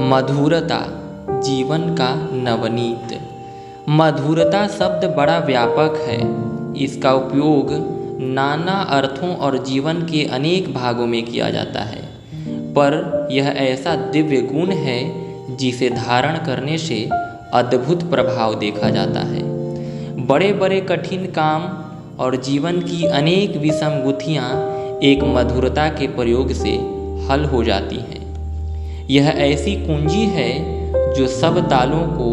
मधुरता जीवन का नवनीत। मधुरता शब्द बड़ा व्यापक है। इसका उपयोग नाना अर्थों और जीवन के अनेक भागों में किया जाता है, पर यह ऐसा दिव्य गुण है जिसे धारण करने से अद्भुत प्रभाव देखा जाता है। बड़े बड़े कठिन काम और जीवन की अनेक विषम गुत्थियाँ एक मधुरता के प्रयोग से हल हो जाती हैं। यह ऐसी कुंजी है जो सब तालों को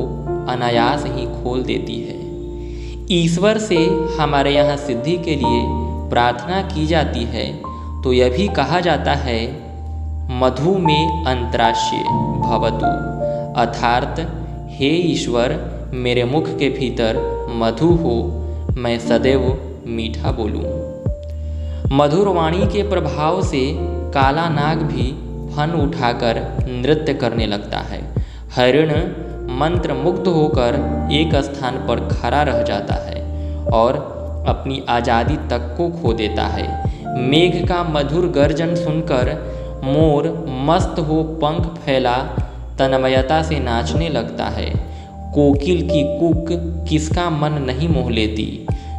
अनायास ही खोल देती है। ईश्वर से हमारे यहाँ सिद्धि के लिए प्रार्थना की जाती है तो यह भी कहा जाता है, मधु में अंतराश्य भवतु, अर्थात हे ईश्वर, मेरे मुख के भीतर मधु हो, मैं सदैव मीठा बोलूं। मधुर वाणी के प्रभाव से काला नाग भी फन उठाकर नृत्य करने लगता है। हरिण मंत्र मुग्ध होकर एक स्थान पर खड़ा रह जाता है और अपनी आज़ादी तक को खो देता है। मेघ का मधुर गर्जन सुनकर मोर मस्त हो पंख फैला तन्मयता से नाचने लगता है। कोकिल की कूक किसका मन नहीं मोह लेती।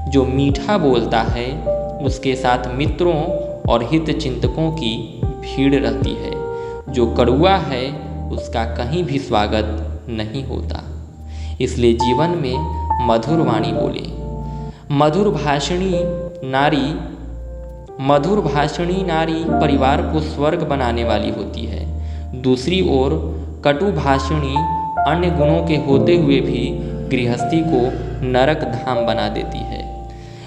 जो मीठा बोलता है उसके साथ मित्रों और हित चिंतकों की भीड़ रहती है। जो कड़ुआ है उसका कहीं भी स्वागत नहीं होता। इसलिए जीवन में मधुर वाणी बोले। मधुर भाषणी नारी परिवार को स्वर्ग बनाने वाली होती है। दूसरी ओर कटु भाषणी अन्य गुणों के होते हुए भी गृहस्थी को नरक धाम बना देती है।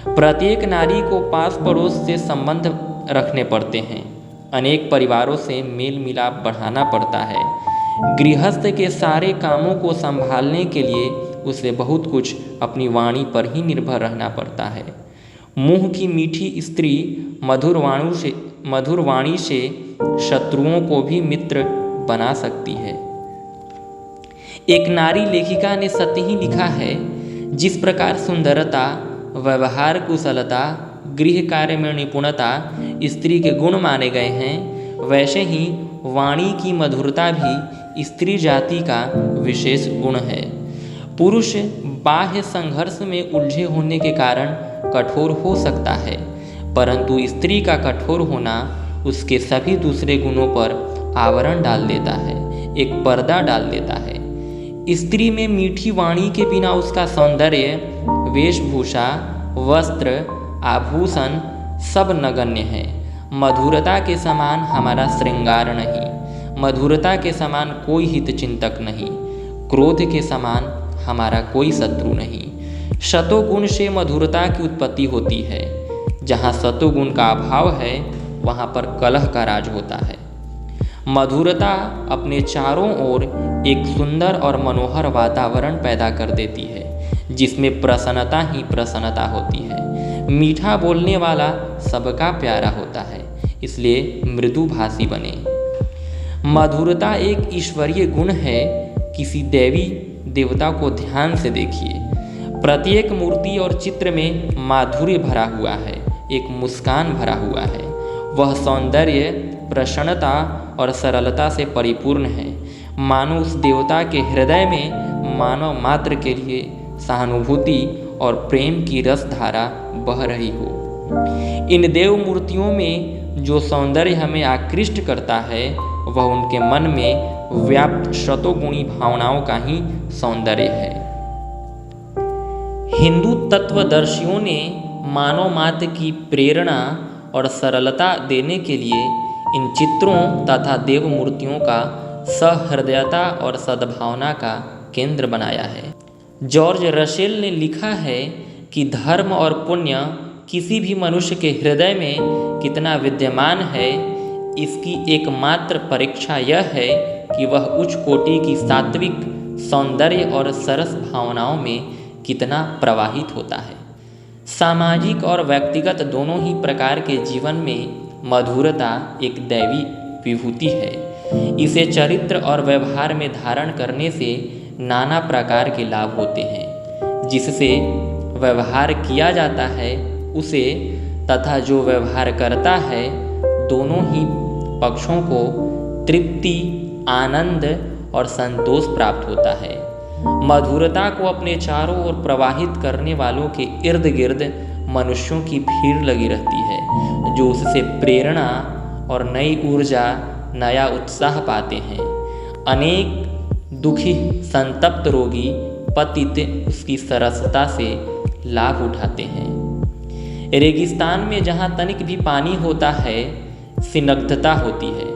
प्रत्येक नारी को पास पड़ोस से संबंध रखने पड़ते हैं। अनेक परिवारों से मेल मिलाप बढ़ाना पड़ता है। गृहस्थ के सारे कामों को संभालने के लिए उसे बहुत कुछ अपनी वाणी पर ही निर्भर रहना पड़ता है। मुँह की मीठी स्त्री मधुर वाणी से शत्रुओं को भी मित्र बना सकती है। एक नारी लेखिका ने सत्य ही लिखा है, जिस प्रकार सुंदरता, व्यवहार कुशलता, गृह कार्य में निपुणता स्त्री के गुण माने गए हैं, वैसे ही वाणी की मधुरता भी स्त्री जाति का विशेष गुण है। पुरुष बाह्य संघर्ष में उलझे होने के कारण कठोर हो सकता है, परंतु स्त्री का कठोर होना उसके सभी दूसरे गुणों पर आवरण डाल देता है, एक पर्दा डाल देता है। स्त्री में मीठी वाणी के बिना उसका सौंदर्य, वेशभूषा, वस्त्र, आभूषण सब नगण्य है। मधुरता के समान हमारा श्रृंगार नहीं, मधुरता के समान कोई हित चिंतक नहीं, क्रोध के समान हमारा कोई शत्रु नहीं। सतोगुण से मधुरता की उत्पत्ति होती है। जहाँ सतोगुण का अभाव है वहाँ पर कलह का राज होता है। मधुरता अपने चारों ओर एक सुंदर और मनोहर वातावरण पैदा कर देती है, जिसमें प्रसन्नता ही प्रसन्नता होती है। मीठा बोलने वाला सबका प्यारा होता है, इसलिए मृदुभाषी बने। मधुरता एक ईश्वरीय गुण है। किसी देवी देवता को ध्यान से देखिए, प्रत्येक मूर्ति और चित्र में माधुर्य भरा हुआ है, एक मुस्कान भरा हुआ है। वह सौंदर्य, प्रसन्नता और सरलता से परिपूर्ण है, मानो उस देवता के हृदय में मानव मात्र के लिए सहानुभूति और प्रेम की रसधारा बह रही हो। इन देव मूर्तियों में जो सौंदर्य हमें आकृष्ट करता है वह उनके मन में व्याप्त शतोगुणी भावनाओं का ही सौंदर्य है। हिंदू तत्वदर्शियों ने मानव मात्र की प्रेरणा और सरलता देने के लिए इन चित्रों तथा देव मूर्तियों का सहृदयता और सद्भावना का केंद्र बनाया है। जॉर्ज रसेल ने लिखा है कि धर्म और पुण्य किसी भी मनुष्य के हृदय में कितना विद्यमान है, इसकी एकमात्र परीक्षा यह है कि वह उच्च कोटि की सात्विक सौंदर्य और सरस भावनाओं में कितना प्रवाहित होता है। सामाजिक और व्यक्तिगत दोनों ही प्रकार के जीवन में मधुरता एक दैवी विभूति है। इसे चरित्र और व्यवहार में धारण करने से नाना प्रकार के लाभ होते हैं। जिससे व्यवहार किया जाता है उसे तथा जो व्यवहार करता है, दोनों ही पक्षों को तृप्ति, आनंद और संतोष प्राप्त होता है। मधुरता को अपने चारों ओर प्रवाहित करने वालों के इर्द गिर्द मनुष्यों की भीड़ लगी रहती है, जो उससे प्रेरणा और नई ऊर्जा, नया उत्साह पाते हैं। अनेक दुखी संतप्त रोगी पतित उसकी सरसता से लाभ उठाते हैं। रेगिस्तान में जहाँ तनिक भी पानी होता है, स्निग्धता होती है,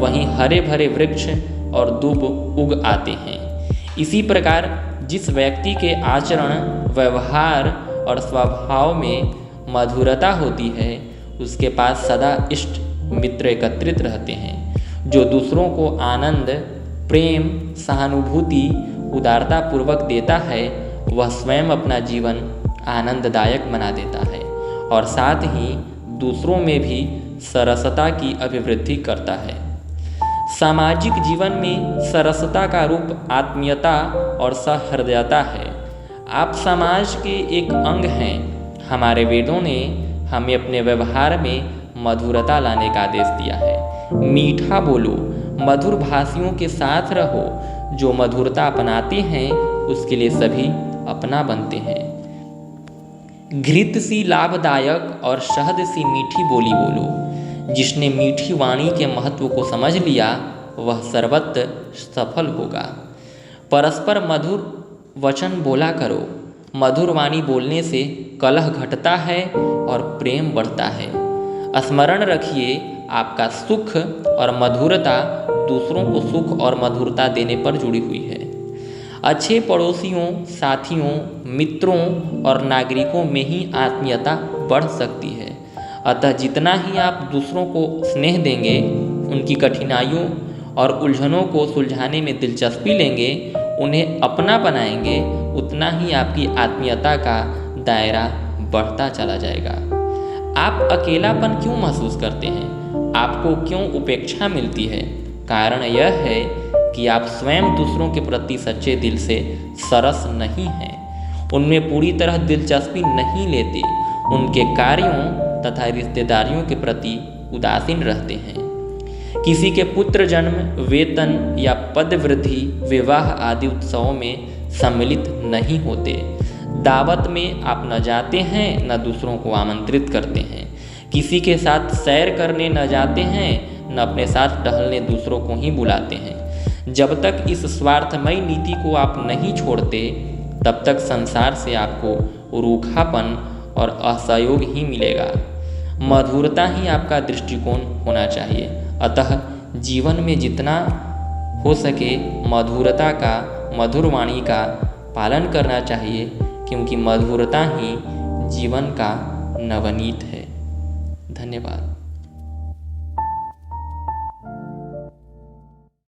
वहीं हरे भरे वृक्ष और दूब उग आते हैं। इसी प्रकार जिस व्यक्ति के आचरण, व्यवहार और स्वभाव में मधुरता होती है, उसके पास सदा इष्ट मित्र एकत्रित रहते हैं, जो दूसरों को आनंद, प्रेम, सहानुभूति, उदारता पूर्वक देता है। वह स्वयं अपना जीवन आनंददायक बना देता है और साथ ही दूसरों में भी सरसता की अभिवृद्धि करता है। सामाजिक जीवन में सरसता का रूप आत्मीयता और सहृदयता है। आप समाज के एक अंग हैं। हमारे वेदों ने हमें अपने व्यवहार में मधुरता लाने का आदेश दिया है। मीठा बोलो, मधुर भाषियों के साथ रहो। जो मधुरता अपनाते हैं उसके लिए सभी अपना बनते हैं। घृत सी लाभदायक और शहद सी मीठी बोली बोलो। जिसने मीठी वाणी के महत्व को समझ लिया, वह सर्वत्र सफल होगा। परस्पर मधुर वचन बोला करो। मधुर वाणी बोलने से कलह घटता है और प्रेम बढ़ता है। स्मरण रखिए, आपका सुख और मधुरता दूसरों को सुख और मधुरता देने पर जुड़ी हुई है। अच्छे पड़ोसियों, साथियों, मित्रों और नागरिकों में ही आत्मीयता बढ़ सकती है। अतः जितना ही आप दूसरों को स्नेह देंगे, उनकी कठिनाइयों और उलझनों को सुलझाने में दिलचस्पी लेंगे, उन्हें अपना बनाएंगे, उतना ही आपकी आत्मीयता का दायरा बढ़ता चला जाएगा। आप अकेलापन क्यों महसूस करते हैं? आपको क्यों उपेक्षा मिलती है? कारण यह है कि आप स्वयं दूसरों के प्रति सच्चे दिल से सरस नहीं हैं, उनमें पूरी तरह दिलचस्पी नहीं लेते, उनके कार्यों तथा रिश्तेदारियों के प्रति उदासीन रहते हैं। किसी के पुत्र जन्म, वेतन या पद वृद्धि, विवाह आदि उत्सवों में सम्मिलित नहीं होते। दावत में आप न जाते हैं, न दूसरों को आमंत्रित करते हैं। किसी के साथ सैर करने न जाते हैं, न अपने साथ टहलने दूसरों को ही बुलाते हैं। जब तक इस स्वार्थमयी नीति को आप नहीं छोड़ते, तब तक संसार से आपको रूखापन और असहयोग ही मिलेगा। मधुरता ही आपका दृष्टिकोण होना चाहिए। अतः जीवन में जितना हो सके मधुरता का, मधुर वाणी का पालन करना चाहिए, क्योंकि मधुरता ही जीवन का नवनीत है। धन्यवाद।